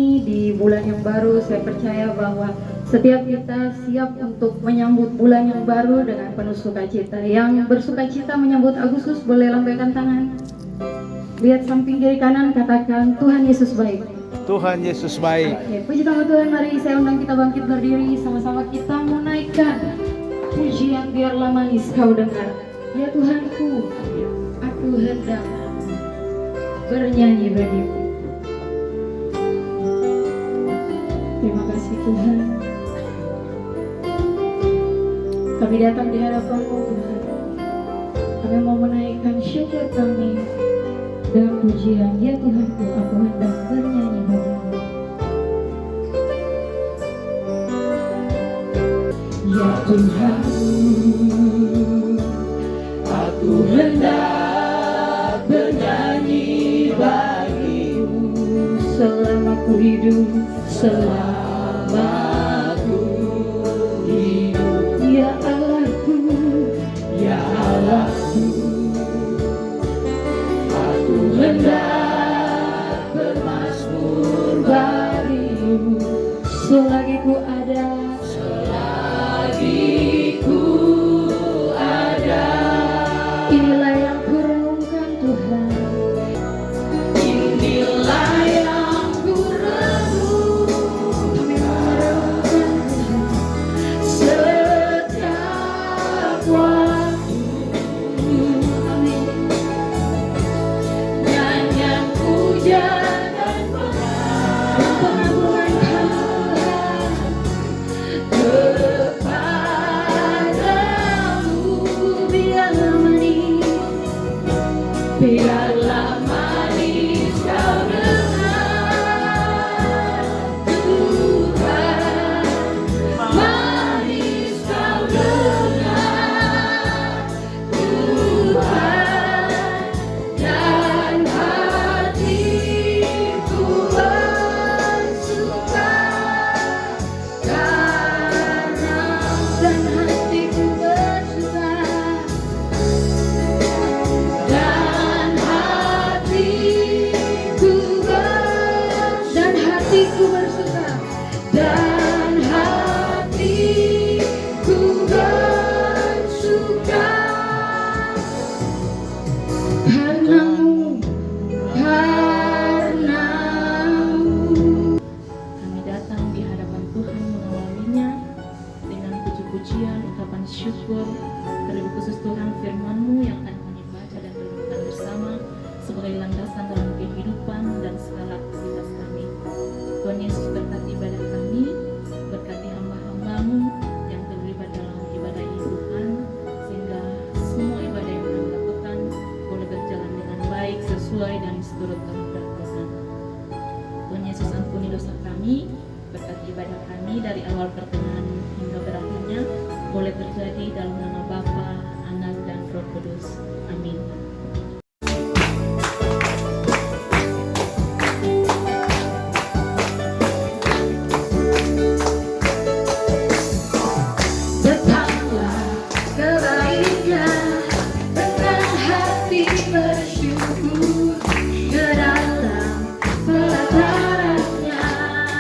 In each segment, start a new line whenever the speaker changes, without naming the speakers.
ini di bulan yang baru. Saya percaya bahwa setiap kita siap untuk menyambut bulan yang baru dengan penuh sukacita. Yang bersukacita menyambut Agustus boleh lambaikan tangan. Lihat samping kiri kanan, katakan Tuhan Yesus baik.
Tuhan Yesus baik.
Oke, puji nama Tuhan. Mari saya undang kita bangkit berdiri. Sama-sama kita menaikkan pujian biarlah manis kau dengar. Ya Tuhanku, aku hendak bernyanyi bagimu. Terima kasih Tuhan. Kami datang di hadapan-Mu Tuhan. Kami mau menaikkan syukur kami dan pujian. Ya Tuhanku, aku hendak bernyanyi bagimu. Ya Tuhan, aku hendak bernyanyi bagimu selama ku hidup, selama ku hidup. Ya Allahku, ya Allahku, aku hendak bermazmur bagimu selagi ku ada, selagi ku ada. Inilah yang ku renungkan Tuhan, inilah yang ku renung. Kami merenungkan Tuhan setiap waktu. Amin. Nyanyian pujian dan pengagungan Tuhan kepadamu. Biarlah manis, biarlah manis kau dengar Tuhan, manis kau dengar Tuhan, dan hatiku bersuka karena, dan hatiku bersuka, dan hatiku bersuka, dan hatiku bersuka karenamu, karenamu. Kami datang di hadapan Tuhan mengawalinya dengan puji-pujian, ucapan syukur. Terlebih khusus Tuhan, firman-Mu yang akan kami baca dan renungkan bersama sebagai landasan dalam kehidupan dan segala aktivitas kami. Tuhan Yesus, berkati ibadah kami, berkati hamba-hamba-Mu yang terlibat dalam ibadah ini Tuhan, sehingga semua ibadah yang kami lakukan boleh berjalan dengan baik sesuai dan seturut kehendak Tuhan. Tuhan Yesus, ampuni dosa kami, berkati ibadah kami dari awal pertengahan hingga berakhirnya boleh terjadi dalam nama Bapa, Anak, dan Roh Kudus. Amin. Datanglah kebaiknya dengan hati bersyukur, ke dalam pelatarannya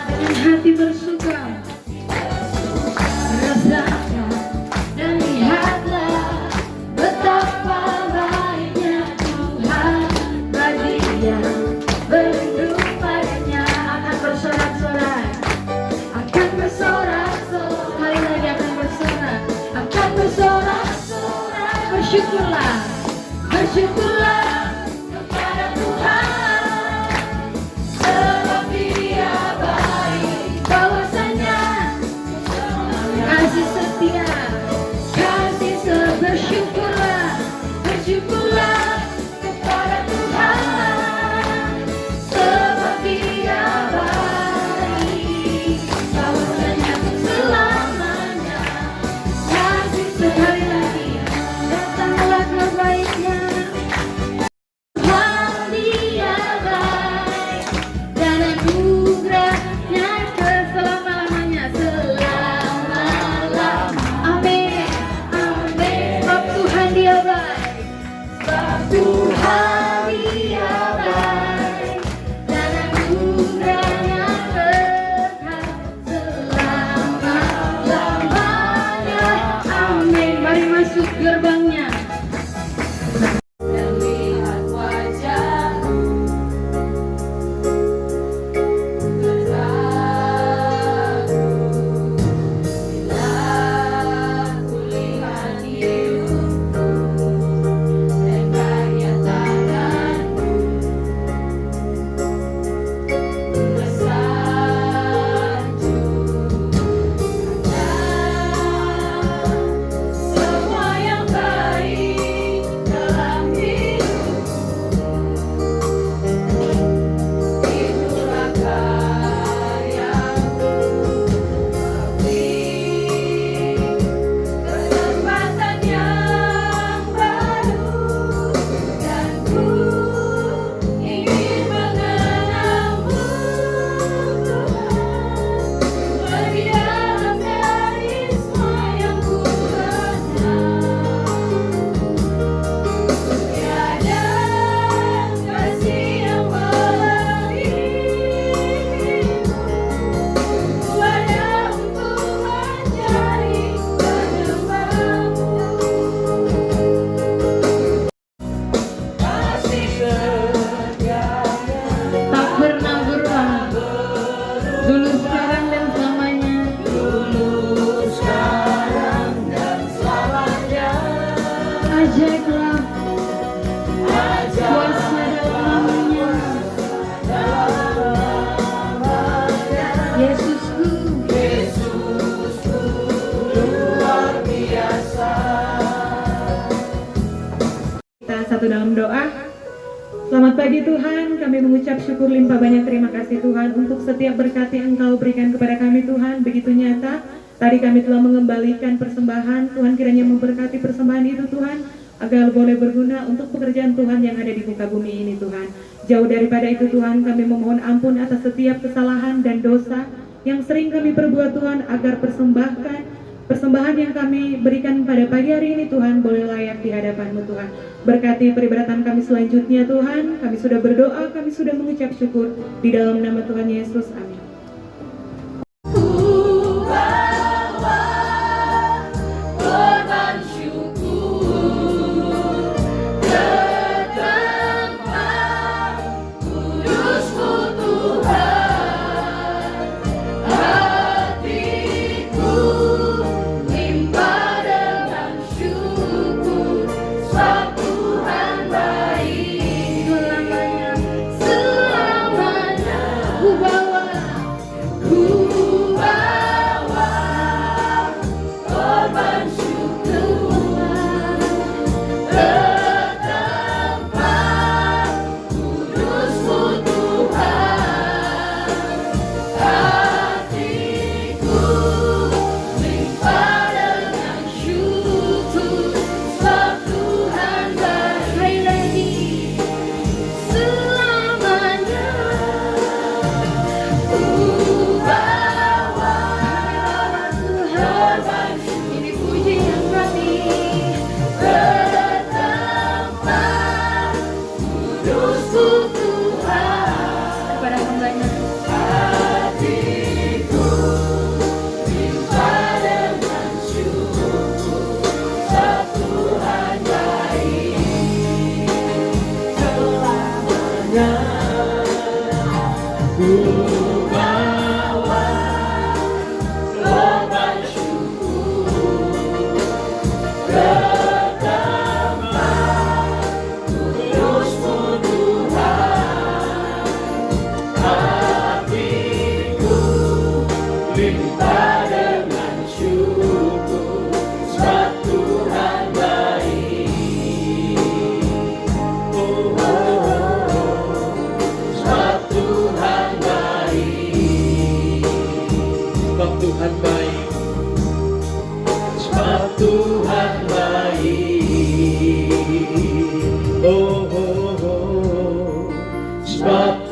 dengan hati bersuka. Rasakan dan lihatlah betapa baiknya Tuhan bagi yang berlindung padanya. Akan bersorak-sorai, akan bersorak-sorai, kali lagi akan bersorak, akan bersorak-sorai. Bersyukurlah, bersyukurlah kepada Tuhan, sebab Dia baik, bahwasanya kasih setia, kasih bersyukurlah, bersyukurlah kepada Tuhan, sebab Dia baik, bahwasanya selamanya kasih. Sekali lagi, datanglah kebaiknya
bersatu dalam doa. Selamat pagi Tuhan, kami mengucap syukur limpah banyak terima kasih Tuhan untuk setiap berkat yang Engkau berikan kepada kami Tuhan, begitu nyata. Tadi kami telah mengembalikan persembahan, Tuhan kiranya memberkati persembahan itu Tuhan, agar boleh berguna untuk pekerjaan Tuhan yang ada di muka bumi ini Tuhan. Jauh daripada itu Tuhan, kami memohon ampun atas setiap kesalahan dan dosa yang sering kami perbuat Tuhan, agar persembahan yang kami berikan pada pagi hari ini Tuhan boleh layak di hadapan-Mu Tuhan. Berkati peribadatan kami selanjutnya Tuhan. Kami sudah berdoa, kami sudah mengucap syukur di dalam nama Tuhan Yesus. Amin.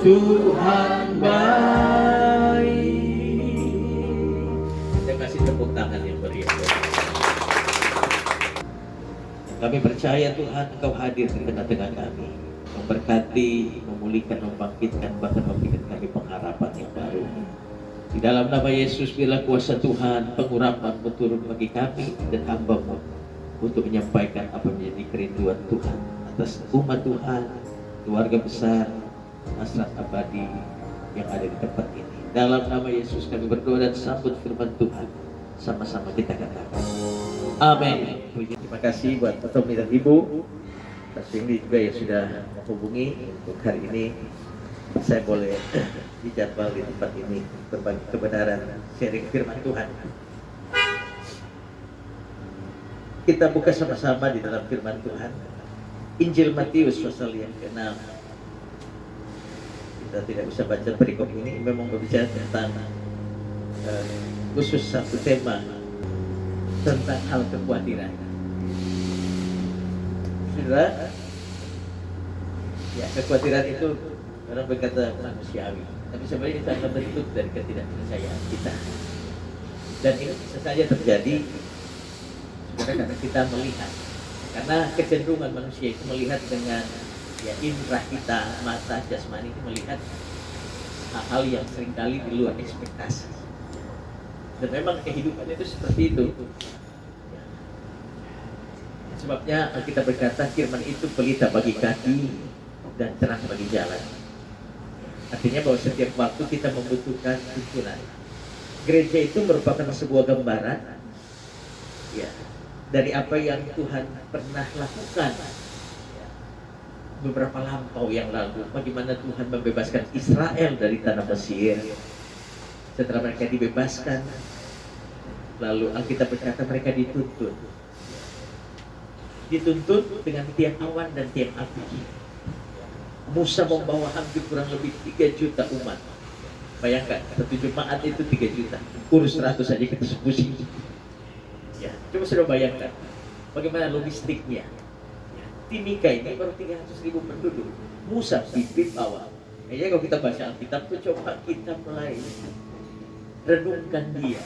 Tuhan baik. Kita kasih tepuk tangan yang meriah. Kami percaya Tuhan Engkau hadir di tengah-tengah kami, memberkati, memulihkan, membangkitkan, bahkan memberikan kami pengharapan yang baru. Di dalam nama Yesus, bila kuasa Tuhan, pengurapan turun bagi kami dan hamba-Mu untuk menyampaikan apa menjadi kerinduan Tuhan atas umat Tuhan, keluarga besar, hasrat abadi yang ada di tempat ini. Dalam nama Yesus kami berdoa dan sambut firman Tuhan. Sama-sama kita katakan amin. Terima kasih buat Tommy dan Ibu. Mas Wingli juga yang sudah menghubungi untuk hari ini. Saya boleh dijadwal di tempat ini berbagi kebenaran, sharing firman Tuhan. Kita buka sama-sama di dalam firman Tuhan. Injil Matius pasal yang ke-6. Kita tidak bisa baca perikop ini, memang berbicara tentang khusus satu tema tentang hal kekhawatiran. Saudara, ya kekhawatiran itu orang berkata manusiawi, tapi sebenarnya itu adalah bentuk dari ketidakpercayaan kita. Dan ini bisa saja terjadi sebenarnya karena kita melihat, karena kecenderungan manusia itu melihat dengan ya indera kita, mata jasmani itu melihat hal-hal yang seringkali di luar ekspektasi. Dan memang kehidupan itu seperti itu. Sebabnya kita berkata firman itu pelita bagi kaki dan terang bagi jalan. Artinya bahwa setiap waktu kita membutuhkan tuntunan. Gereja itu merupakan sebuah gambaran ya dari apa yang Tuhan pernah lakukan beberapa lampau yang lalu, bagaimana Tuhan membebaskan Israel dari tanah Mesir. Setelah mereka dibebaskan, lalu Alkitab berkata mereka dituntun. dituntut dengan tiang awan dan tiang api. Musa membawa hampir kurang lebih 3 juta umat. Bayangkan, satu jemaat itu 3 juta. Urus 100 saja kita pusing. Ya, coba sudah bayangkan bagaimana logistiknya. Ya, Timika ini baru 300.000 penduduk. Musa pimpin bawa. Kayaknya kalau kita baca Alkitab tuh coba kita mulai renungkan dia.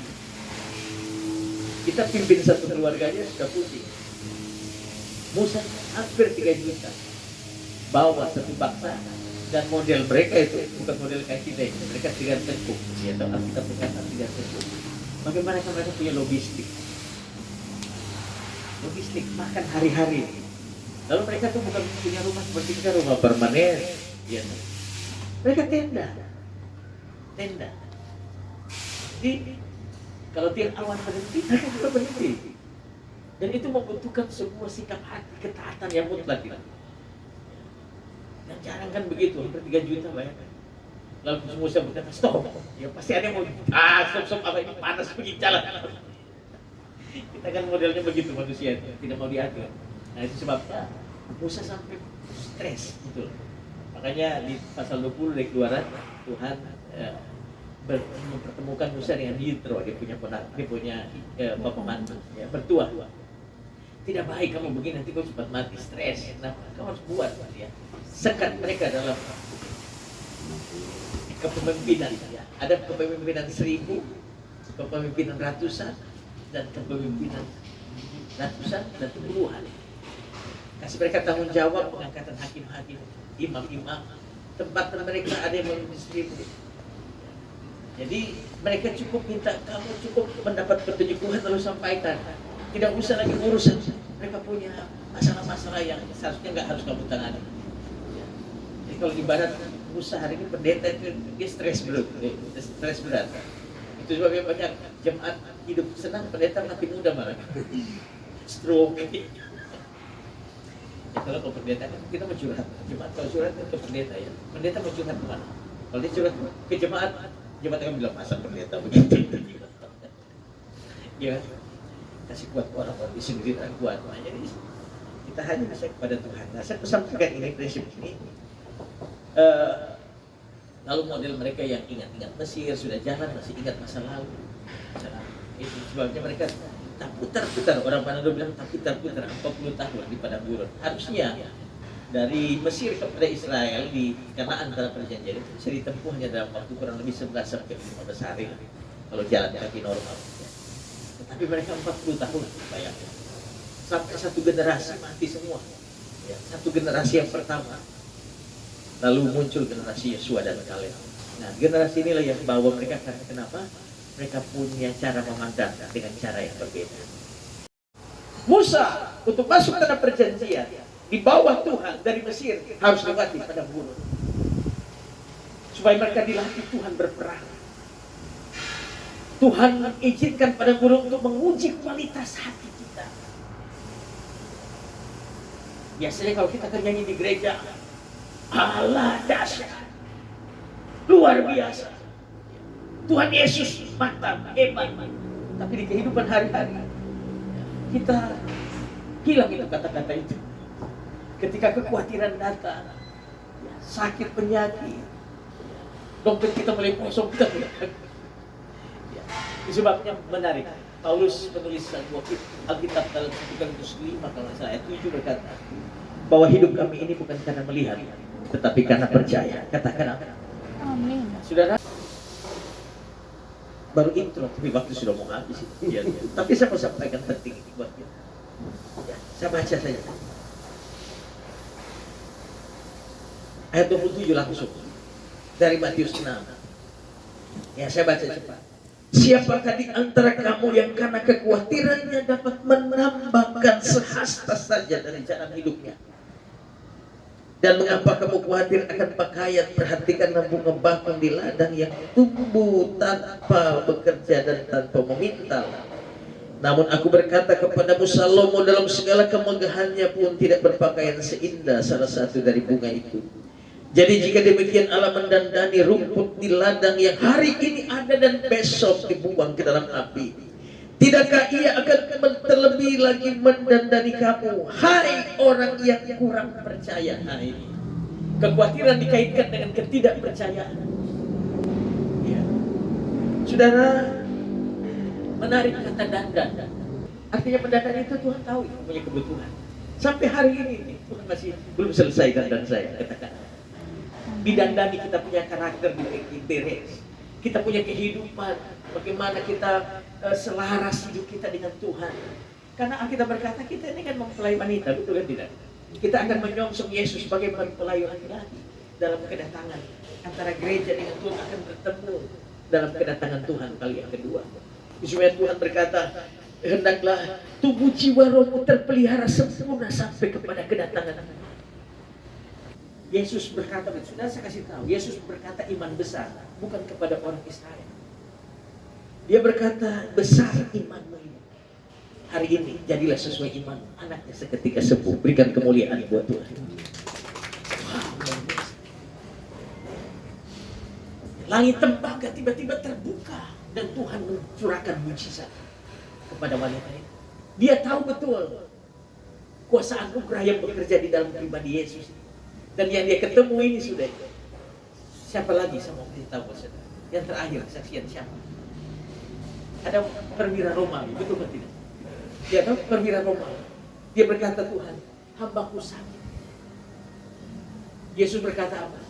Kita pimpin satu keluarganya sudah pusing. Musa hampir 3 juta. Bawa satu bangsa, dan model mereka itu bukan model kayak kita ini. Mereka 3 tengkuk, ya, atau Alkitab berkata 3 tengkuk. Bagaimana mereka punya logistik? Logistik makan hari-hari. Lalu mereka tuh bukan punya rumah seperti kita, rumah permanen, ya. Mereka tenda. Jadi kalau tiang awan berhenti, mereka juga berhenti. Dan itu membutuhkan sebuah sikap hati ketaatan yang mutlak. Dan jarang kan begitu, hampir 3 juta bayangkan. Lalu Musa berkata, stop. Ya pasti ada yang mau, stop, apa ini panas pergi jalan. Kita kan modelnya begitu manusia, tidak mau diatur. Nah itu sebabnya Musa sampai stres, betul. Makanya di pasal 20 dari Keluaran, Tuhan mempertemukan Musa dengan Yitro, dia punya bapak mantu, ya, bertua. Tidak baik kamu begini, nanti kau cepat mati, stres. Nah, kamu harus buat, ya. Sekat mereka dalam kepemimpinan, ya. Ada kepemimpinan 1000, kepemimpinan ratusan, dan kepemimpinan ratusan dan puluhan. Kasih mereka tanggung jawab pengangkatan hakim-hakim, imam-imam. Tempat mereka ada yang memimpin 1000. Jadi mereka cukup minta, kamu cukup mendapat petunjuk Tuhan lalu sampaikan. Tidak usah lagi urusan. Mereka punya masalah-masalah yang seharusnya nggak harus kamu tangani. Jadi kalau ibarat Musa hari ini pendeta itu dia stres berat. Itu sebabnya banyak jemaat hidup senang, pendeta mati muda malah. Stroke. Ya, kalau pendeta kan kita mau curhat, jemaat kalau curhat ke pendeta ya. Pendeta mau curhat kemana? Kalau dia curhat ke jemaat akan bilang masa pendeta begitu. Ya, kasih kuat orang-orang di sendiri dan kuat. Jadi kita hanya bisa kepada Tuhan. Nah, saya pesankan ini prinsip ini. Lalu model mereka yang ingat-ingat Mesir sudah jalan masih ingat masa lalu. Itu sebabnya mereka tak putar-putar. Orang Manado bilang tak putar-putar 40 tahun di padang gurun. Harusnya dari Mesir kepada Israel di Kanaan tanah perjanjian itu bisa ditempuh hanya dalam waktu kurang lebih 11 sampai 15 hari kalau jalan kaki normal. Tetapi mereka 40 tahun, bayangkan. Sampai satu generasi mati semua. Ya, satu generasi yang pertama. Lalu muncul generasi Yesua dan Kaleb. Nah, generasi inilah yang bawa mereka, karena kenapa? Mereka punya cara memandang dengan cara yang berbeda. Musa untuk masuk tanah perjanjian di bawah Tuhan dari Mesir harus lewati padang gurun. Supaya mereka dilatih Tuhan berperang. Tuhan mengizinkan padang gurun untuk menguji kualitas hati kita. Biasanya kalau kita nyanyi di gereja, Allah dahsyat, luar biasa, Tuhan Yesus mantap, hebat. Tapi di kehidupan hari-hari kita hilang itu kata-kata itu. Ketika kekhawatiran datang, sakit penyakit, dompet kita mulai kosong, kita mulai. Sebabnya menarik. Paulus menulis sebuah Alkitab dalam 1 Korintus 5 kalau saya 7 berkata bahwa hidup kami ini bukan karena melihat, tetapi karena percaya. Katakan amin. Saudara, baru intro, tapi waktu sudah mau habis. Ya. Tapi saya mau sampaikan penting ini buat kita. Ya, saya baca saja. Ayat 27 langsung dari Matius 6. Ya, saya baca cepat. Siapakah di antara kamu yang karena kekhawatirannya dapat menambahkan sehasta saja dari jalan hidupnya? Dan mengapa kamu khawatir akan pakaian? Perhatikan bunga bakung di ladang yang tumbuh tanpa bekerja dan tanpa memintal. Namun aku berkata kepadamu, Salomo dalam segala kemegahannya pun tidak berpakaian seindah salah satu dari bunga itu. Jadi jika demikian Allah mendandani rumput di ladang yang hari ini ada dan besok dibuang ke dalam api, Tidakkah ia akan terlebih lagi mendandani kamu, hai orang yang kurang percaya? Nah ini kekhawatiran dikaitkan dengan ketidakpercayaan. Ya. Saudara, menarik kata dandan. Artinya mendandan itu Tuhan tahu itu punya kebutuhan. Sampai hari ini Tuhan masih belum selesai dandan saya. Katakan, didandani kita punya karakter di beres. Kita punya kehidupan, bagaimana kita selaras hidup kita dengan Tuhan. Karena Alkitab berkata kita ini kan mempelai wanita, betul kan tidak? Kita akan menyongsong Yesus sebagai mempelai laki-laki dalam kedatangan. Antara gereja dengan Tuhan akan bertemu dalam kedatangan Tuhan kali yang kedua. Supaya Tuhan berkata, hendaklah tubuh jiwa rohmu terpelihara sempurna sampai kepada kedatangan. Yesus berkata, sudah saya kasih tahu, Yesus berkata iman besar, bukan kepada orang Israel. Dia berkata, besar imanmu ini. Hari ini jadilah sesuai iman anaknya seketika sembuh. Berikan kemuliaan buat Tuhan. Langit tembaga tiba-tiba terbuka dan Tuhan mencurahkan mujizat kepada wanita ini. Dia tahu betul kuasa anugerah yang bekerja di dalam pribadi Yesus. Dan yang dia ketemu ini sudah. Siapa lagi saya mau beritahu saudara? Yang terakhir kesaksian siapa? Ada perwira Romawi, betul atau tidak? Dia tahu perwira Romawi. Dia berkata, Tuhan, hambaku sakit. Yesus berkata apa?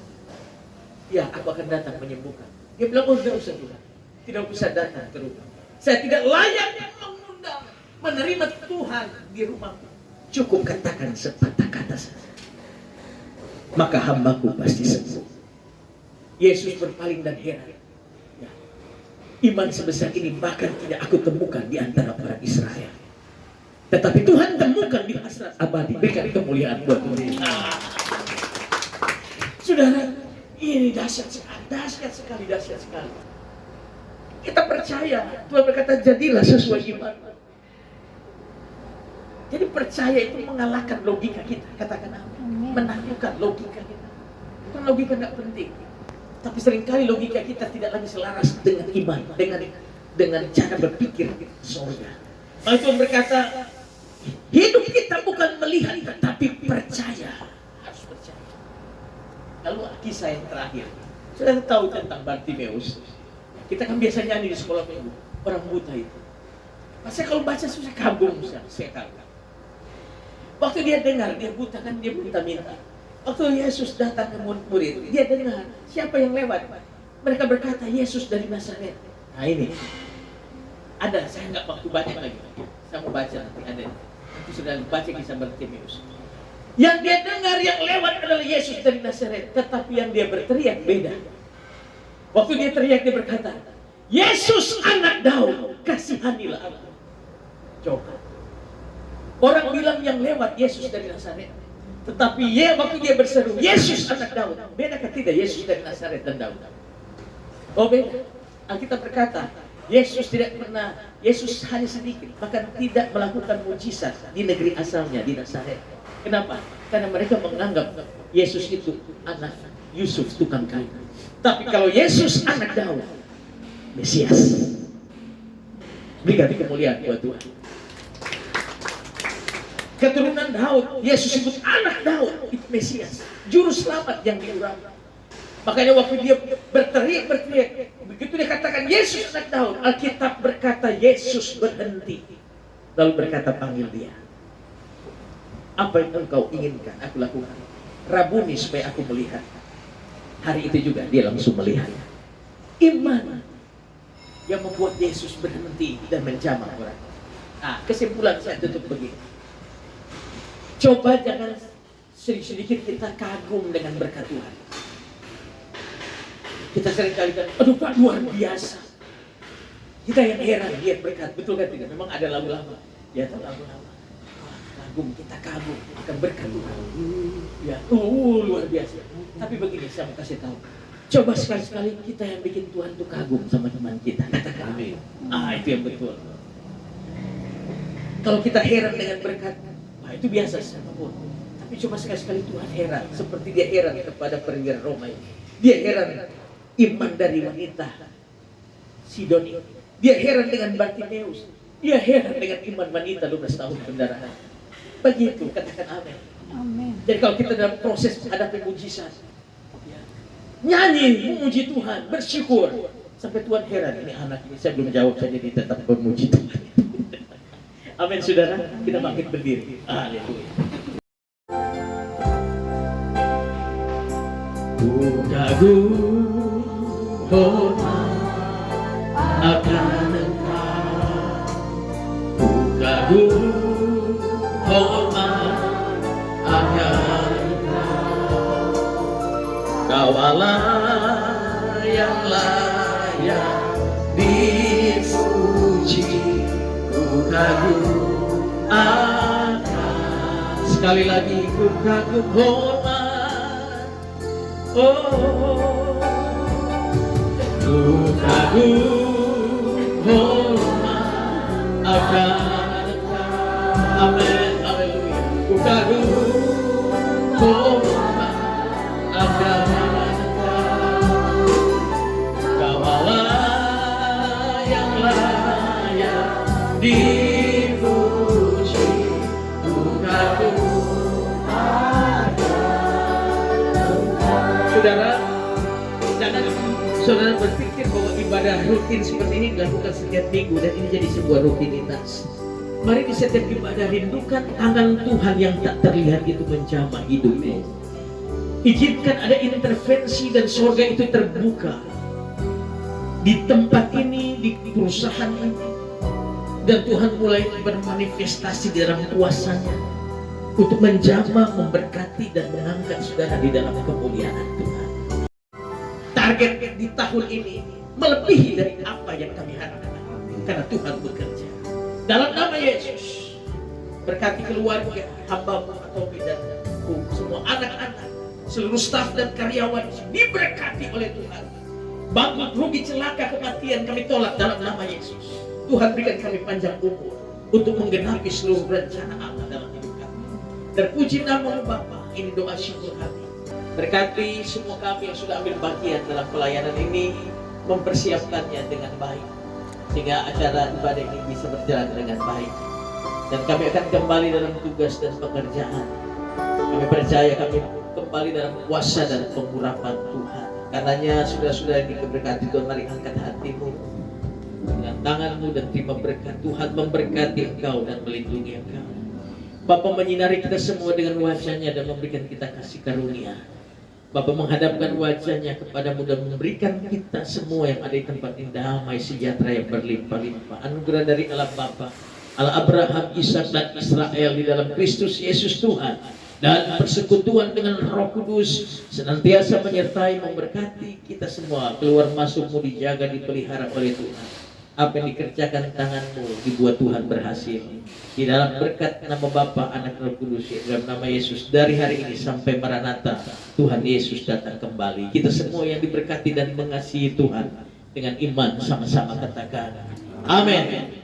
Ya, aku akan datang menyembuhkan. Dia bilang, oh tidak usah Tuhan, tidak usah datang ke rumah. Saya tidak layak mengundang, menerima Tuhan di rumahku. Cukup katakan sepatah kata saja, maka hambaku pasti sembuh. Yesus berpaling dan heran. Ya. Iman sebesar ini bahkan tidak aku temukan di antara orang Israel. Tetapi Tuhan temukan di hasrat abadi. Berikan kemuliaan buat Tuhan. Saudara, ini dahsyat sekali, dahsyat sekali, dahsyat sekali. Kita percaya, Tuhan berkata jadilah sesuai iman. Jadi percaya itu mengalahkan logika kita. Katakan apa? Menaklukkan logika kita. Bukan logika nggak penting, tapi seringkali logika kita tidak lagi selaras dengan iman, dengan cara berpikir surga. Maka Tuhan berkata, hidup kita bukan melihat, tetapi percaya. Harus percaya. Lalu kisah yang terakhir, sudah tahu tentang Bartimeus. Kita kan biasa nyanyi di sekolah minggu, orang buta itu. Masa kalau baca susah kagum sekali. Waktu dia dengar, dia buta kan, dia minta-minta. Waktu Yesus datang ke murid, dia dengar siapa yang lewat. Mereka berkata, Yesus dari Nazaret. Nah ini, ada, saya nggak waktu baca lagi. Saya mau baca nanti ada. Nanti sudah baca kisah Bartimeus. Yang dia dengar yang lewat adalah Yesus dari Nazaret. Tetapi yang dia berteriak beda. Waktu dia teriak, dia berkata, Yesus anak Daud, kasihanilah aku. Coba. Orang bilang yang lewat Yesus dari Nazaret. Tetapi waktu dia berseru, Yesus anak Daud. Beda tidak Yesus dari Nazaret dan Daud? Oh beda. Alkitab berkata, Yesus tidak pernah, Yesus hanya sedikit, bahkan tidak melakukan mujizat di negeri asalnya, di Nazaret. Kenapa? Karena mereka menganggap Yesus itu anak Yusuf tukang kayu. Tapi kalau Yesus anak Daud, Mesias. Berikan kemuliaan buat Tuhan. Keturunan Daud, Yesus sebut anak Daud, itu Mesias, juru selamat yang diurapi. Makanya waktu dia berteriak, begitu dia katakan Yesus anak Daud, Alkitab berkata Yesus berhenti, lalu berkata panggil dia. Apa yang engkau inginkan aku lakukan? Rabuni supaya aku melihat. Hari itu juga dia langsung melihat. Iman yang membuat Yesus berhenti dan menjamah orang. Nah, kesimpulan saya tutup begini. Coba jangan sedikit kita kagum dengan berkat Tuhan. Kita seringkali kan, aduh Pak luar biasa. Kita yang heran lihat berkat, betul kan tidak? Memang ada lagu lama. Ya tahu lagu lama. Kagum, kita kagum akan berkat Tuhan. Ya, luar biasa. Tapi begini saya mau kasih tahu. Coba sekali-sekali kita yang bikin Tuhan tuh kagum sama teman kita. Katakan amin. Itu yang betul. Kalau kita heran dengan berkat, itu biasa siapapun. Tapi cuma sekali-sekali Tuhan heran. Seperti dia heran kepada perwira Roma ini. Dia heran iman dari wanita Sidoni. Dia heran dengan Bartimeus. Ia heran dengan iman wanita 12 tahun pendarahan. Begitu, katakan amin.
Amin.
Jadi kalau kita dalam proses menghadapi mujizat, ya, nyanyi, memuji Tuhan, bersyukur. Sampai Tuhan heran, ini anak ini saya belum jawab saja dia tetap memuji Tuhan. Amin saudara, kita bangkit berdiri. Haleluya. Ku kagum hormat akan Engkau, ku kagum hormat akan Engkau. Kau Allah yang layak dipuji, ku kagum akan. Sekali lagi, ku kagum hormat, oh, ku kagum hormat akan Engkau. Amin, haleluya. Ku kagum hormat akan Engkau. Kau Allah yang layak dipuji, ku kagum akan Engkau. Saudara, jangan saudara berpikir bahwa ibadah rutin seperti ini dilakukan setiap minggu dan ini jadi sebuah rutinitas. Mari di setiap ibadah rindukan tangan Tuhan yang tak terlihat itu menjamah hidupmu. Izinkan ada intervensi dan surga itu terbuka di tempat ini, di perusahaan ini, dan Tuhan mulai bermanifestasi di dalam kuasa-Nya untuk menjamah, memberkati dan mengangkat saudara di dalam kemuliaan Tuhan. Target di tahun ini melebihi dari apa yang kami harapkan karena Tuhan bekerja. Dalam nama Yesus, berkati keluarga hamba-Mu atau dan semua anak-anak, seluruh staf dan karyawan diberkati oleh Tuhan. Bangkrut, rugi, celaka, kematian kami tolak dalam nama Yesus. Tuhan berikan kami panjang umur untuk menggenapi seluruh rencana Allah dalam hidup kami. Terpuji nama-Mu Bapa, ini doa syukur kami. Berkati semua kami yang sudah ambil bagian dalam pelayanan ini, mempersiapkannya dengan baik sehingga acara ibadah ini bisa berjalan dengan baik. Dan kami akan kembali dalam tugas dan pekerjaan. Kami percaya kami kembali dalam kuasa dan pengurapan Tuhan. Karenanya saudara-saudara yang diberkati Tuhan, mari angkat hatimu dengan tanganmu dan terima berkat. Tuhan memberkati engkau dan melindungi engkau. Bapa menyinari kita semua dengan wajah-Nya dan memberikan kita kasih karunia. Bapa menghadapkan wajah-Nya kepadamu dan memberikan kita semua yang ada di tempat ini damai sejahtera yang berlimpah-limpah. Anugerah dari Allah Bapa, Allah Abraham, Ishak dan Israel di dalam Kristus Yesus Tuhan, dan persekutuan dengan Roh Kudus senantiasa menyertai memberkati kita semua. Keluar masukmu dijaga, dipelihara oleh Tuhan. Apa yang dikerjakan tanganmu dibuat Tuhan berhasil. Di dalam berkat nama Bapa, Anak, Roh Kudus, dalam nama Yesus, dari hari ini sampai Maranatha, Tuhan Yesus datang kembali. Kita semua yang diberkati dan mengasihi Tuhan dengan iman sama-sama katakan amin.